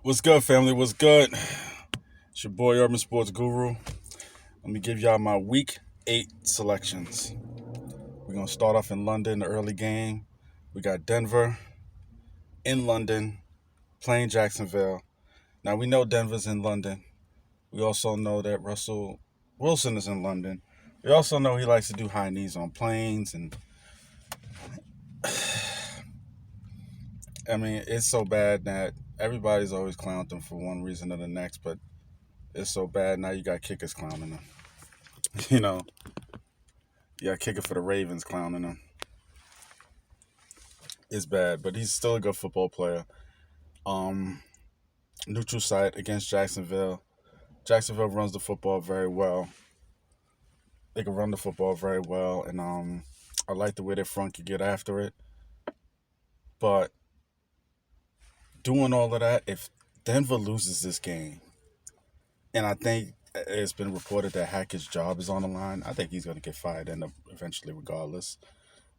What's good, family? What's good? It's your boy Urban Sports Guru. Let me give y'all my week 8 selections. We're gonna start off in London, the early game. We got Denver in London playing Jacksonville. Now we know Denver's in London. We also know that Russell Wilson is in London. We also know he likes to do high knees on planes, and I mean it's so bad that everybody's always clowning him for one reason or the next, but it's so bad now you got kickers clowning him. You know, you got kicker for the Ravens clowning him. It's bad, but he's still a good football player. Um, Neutral site against Jacksonville. Jacksonville runs the football very well. They can run the football very well, and I like the way their front can get after it. But doing all of that, if Denver loses this game, and I think it's been reported that Hackett's job is on the line, I think he's going to get fired eventually, regardless,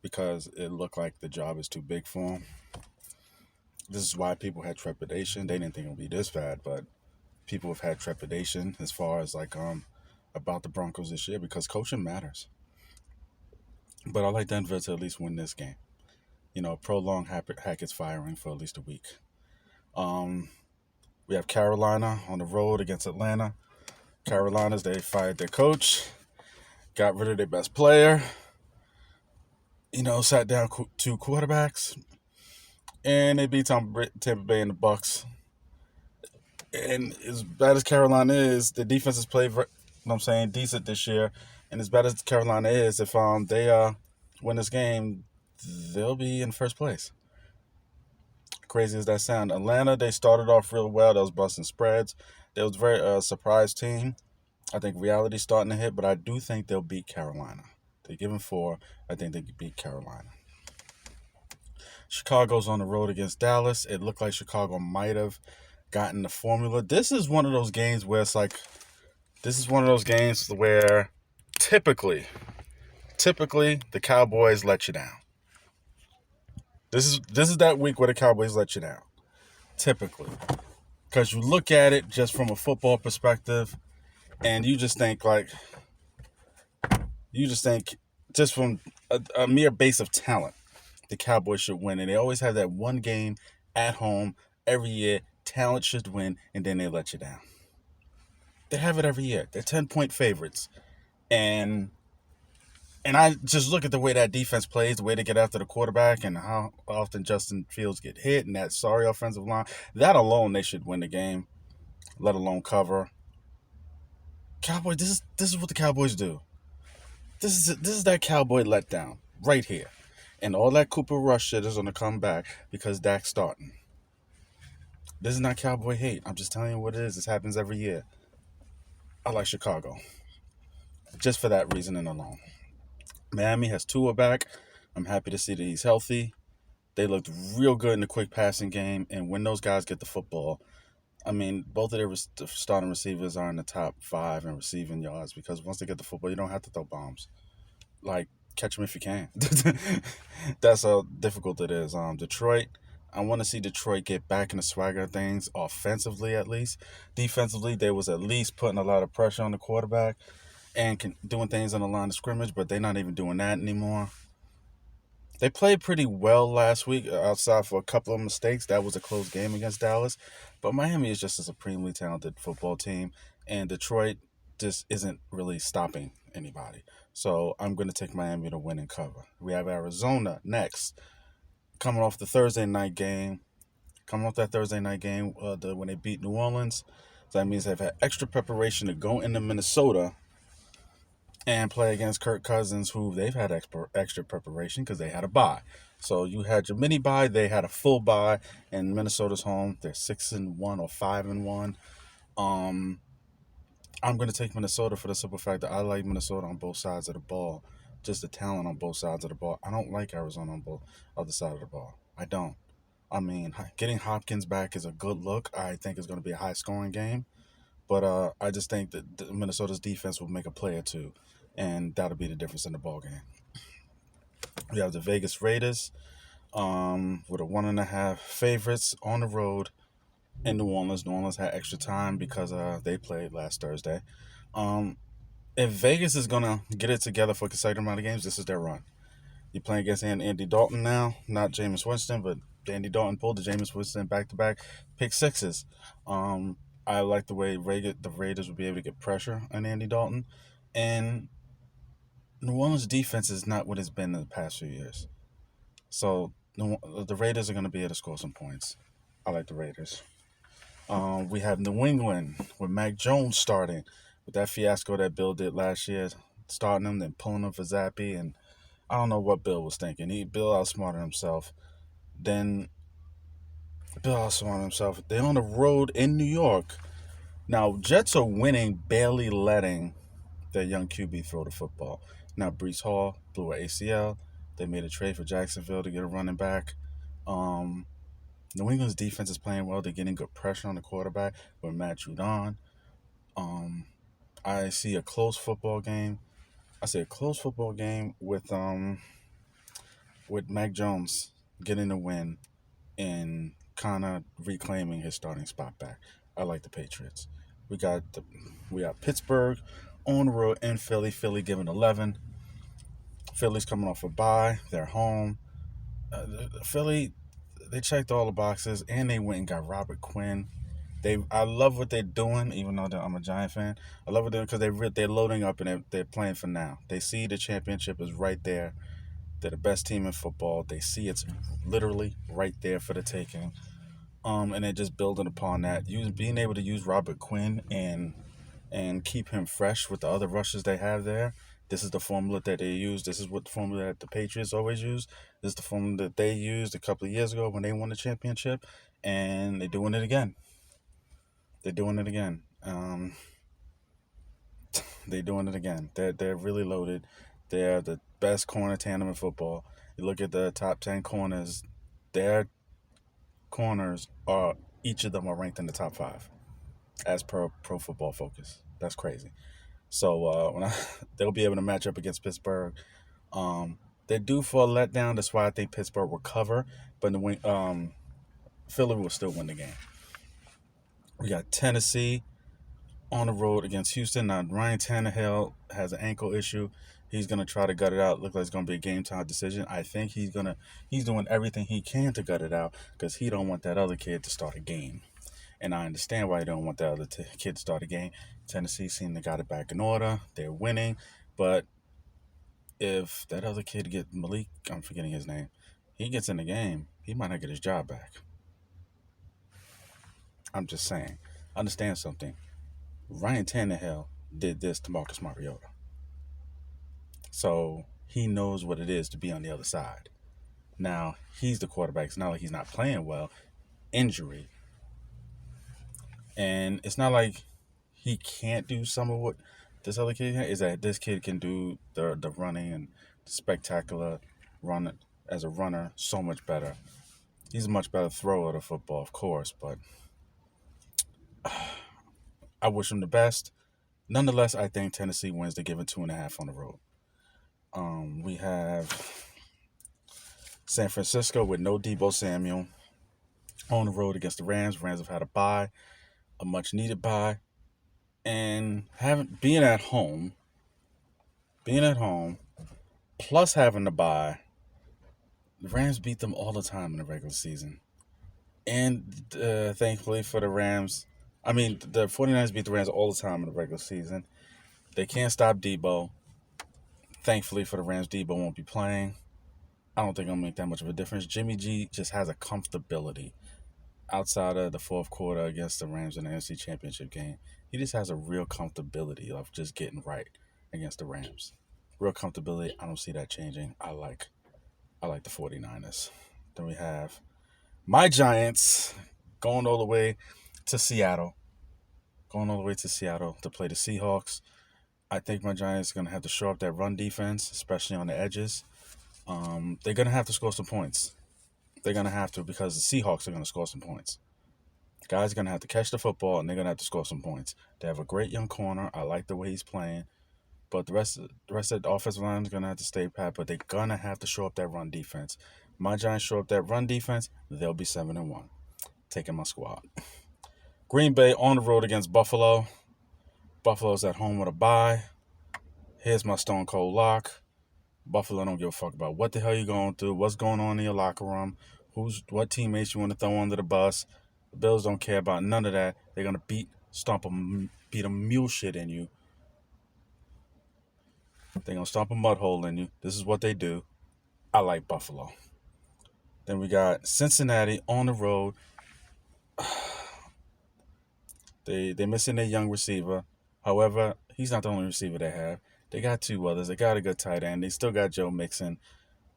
because it looked like the job is too big for him. This is why people had trepidation. They didn't think it would be this bad, but people have had trepidation as far as about the Broncos this year because coaching matters. But I like Denver to at least win this game. Prolong Hackett's firing for at least a week. Um, we have Carolina on the road against Atlanta. Carolina's they fired their coach, got rid of their best player. Sat down two quarterbacks, and they beat Tampa Bay and the Bucks. And as bad as Carolina is, the defense has played, I'm saying, decent this year. And as bad as Carolina is, if they win this game, they'll be in first place. Crazy as that sound. Atlanta, they started off real well. They was busting spreads. They was very surprise team. I think reality's starting to hit, but I do think they'll beat Carolina. They're given 4. I think they could beat Carolina. Chicago's on the road against Dallas. It looked like Chicago might have gotten the formula. This is one of those games where typically the Cowboys let you down. This is that week where the Cowboys let you down. Typically. Because you look at it just from a football perspective and you just think just from a mere base of talent, the Cowboys should win. And they always have that one game at home every year. Talent should win, and then they let you down. They have it every year. They're 10-point favorites. And I just look at the way that defense plays, the way they get after the quarterback, and how often Justin Fields get hit, and that sorry offensive line. That alone, they should win the game, let alone cover. Cowboys, this is what the Cowboys do. This is that Cowboy letdown right here, and all that Cooper Rush shit is gonna come back because Dak's starting. This is not Cowboy hate. I'm just telling you what it is. This happens every year. I like Chicago, just for that reason and alone. Miami has Tua back. I'm happy to see that he's healthy. They looked real good in the quick passing game, and when those guys get the football, I mean, both of their starting receivers are in the top 5 in receiving yards because once they get the football, you don't have to throw bombs. Like, catch them if you can. That's how difficult it is. Detroit, I want to see Detroit get back in the swagger of things, offensively at least. Defensively, they was at least putting a lot of pressure on the quarterback and doing things on the line of scrimmage, but they're not even doing that anymore. They played pretty well last week, outside for a couple of mistakes. That was a close game against Dallas. But Miami is just a supremely talented football team, and Detroit just isn't really stopping anybody. So I'm going to take Miami to win and cover. We have Arizona next, coming off the Thursday night game. When they beat New Orleans. So that means they've had extra preparation to go into Minnesota and play against Kirk Cousins, who they've had extra preparation because they had a bye. So you had your mini bye, they had a full bye, and Minnesota's home. They're 6-1 or 5-1. I'm going to take Minnesota for the simple fact that I like Minnesota on both sides of the ball, just the talent on both sides of the ball. I don't like Arizona on both other side of the ball. I don't. I mean, getting Hopkins back is a good look. I think it's going to be a high-scoring game. But I just think that Minnesota's defense will make a play or two, and that'll be the difference in the ball game. We have the Vegas Raiders with a 1.5 favorites on the road in New Orleans. New Orleans had extra time because they played last Thursday. Um, if Vegas is gonna get it together for a consecutive amount of games, this is their run. You're playing against Andy Dalton now, not Jameis Winston, but Andy Dalton pulled the Jameis Winston back-to-back pick sixes. Um, I like the way the Raiders would be able to get pressure on Andy Dalton, and New Orleans defense is not what it's been in the past few years. So the Raiders are going to be able to score some points. I like the Raiders. We have New England with Mac Jones starting with that fiasco that Bill did last year, starting him, then pulling him for Zappy, and I don't know what Bill was thinking. Bill outsmarted himself. Then Bill outsmarted himself. They're on the road in New York. Now Jets are winning, barely letting their young QB throw the football. Now Brees Hall blew an ACL. They made a trade for Jacksonville to get a running back. Um, New England's defense is playing well. They're getting good pressure on the quarterback with Matt Judon. Um, I see a close football game. I see a close football game with Mac Jones getting the win and kind of reclaiming his starting spot back. I like the Patriots. We got Pittsburgh on the road in Philly. Philly giving 11. Philly's coming off a bye. They're home. Philly, they checked all the boxes and they went and got Robert Quinn. I love what they're doing, even though I'm a Giant fan. I love what they're doing because they're loading up and they're playing for now. They see the championship is right there. They're the best team in football. They see it's literally right there for the taking. And they're just building upon that. Being able to use Robert Quinn and keep him fresh with the other rushers they have there. This is the formula that they use. This is what the formula that the Patriots always use. This is the formula that they used a couple of years ago when they won the championship, and they're doing it again. They're doing it again. They're doing it again. They're really loaded. They're the best corner tandem in football. You look at the top 10 corners. Their corners are each of them are ranked in the top 5 as per Pro Football Focus. That's crazy. So they'll be able to match up against Pittsburgh. They're due for a letdown. That's why I think Pittsburgh will cover, but Philly will still win the game. We got Tennessee on the road against Houston. Now Ryan Tannehill has an ankle issue. He's gonna try to gut it out. Look like it's gonna be a game time decision. I think he's doing everything he can to gut it out because he don't want that other kid to start a game. And I understand why you don't want that other kid to start a game. Tennessee seemed to got it back in order. They're winning. But if that other kid Malik, I'm forgetting his name, he gets in the game, he might not get his job back. I'm just saying. Understand something. Ryan Tannehill did this to Marcus Mariota. So he knows what it is to be on the other side. Now, he's the quarterback. It's not like he's not playing well. Injury. And it's not like he can't do some of what this other kid can. Is that this kid can do the running and the spectacular run as a runner so much better. He's a much better thrower of the football, of course, but I wish him the best. Nonetheless, I think Tennessee wins. They're giving 2.5 on the road. We have San Francisco with no Deebo Samuel on the road against the Rams. Rams have had a bye, a much needed bye, and being at home, plus having the bye, the Rams beat them all the time in the regular season. And thankfully for the Rams, the 49ers beat the Rams all the time in the regular season. They can't stop Deebo. Thankfully for the Rams, Deebo won't be playing. I don't think it'll make that much of a difference. Jimmy G just has a comfortability outside of the fourth quarter against the Rams in the NFC Championship game. He just has a real comfortability of just getting right against the Rams. Real comfortability. I don't see that changing. I like the 49ers. Then we have my Giants going all the way to Seattle. To play the Seahawks. I think my Giants are going to have to show up that run defense, especially on the edges. They're going to have to score some points. They're going to have to because the Seahawks are going to score some points. Guys are going to have to catch the football, and they're going to have to score some points. They have a great young corner. I like the way he's playing. But the rest of the offensive line is going to have to stay pat, but they're going to have to show up that run defense. My Giants show up that run defense, they'll be 7-1. Taking my squad. Green Bay on the road against Buffalo. Buffalo's at home with a bye. Here's my stone cold lock. Buffalo don't give a fuck about what the hell you're going through, what's going on in your locker room, what teammates you want to throw under the bus. The Bills don't care about none of that. They're gonna beat a mule shit in you. They're gonna stomp a mud hole in you. This is what they do. I like Buffalo. Then we got Cincinnati on the road. They're missing their young receiver. However, he's not the only receiver they have. They got two others. They got a good tight end. They still got Joe Mixon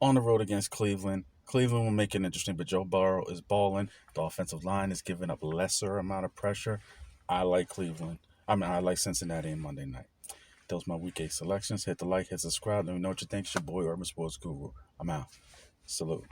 on the road against Cleveland. Cleveland will make it interesting, but Joe Burrow is balling. The offensive line is giving up lesser amount of pressure. I like Cleveland. I like Cincinnati on Monday night. Those are my week 8 selections. Hit the like, hit subscribe. Let me know what you think. It's your boy, Urban Sports Guru. I'm out. Salute.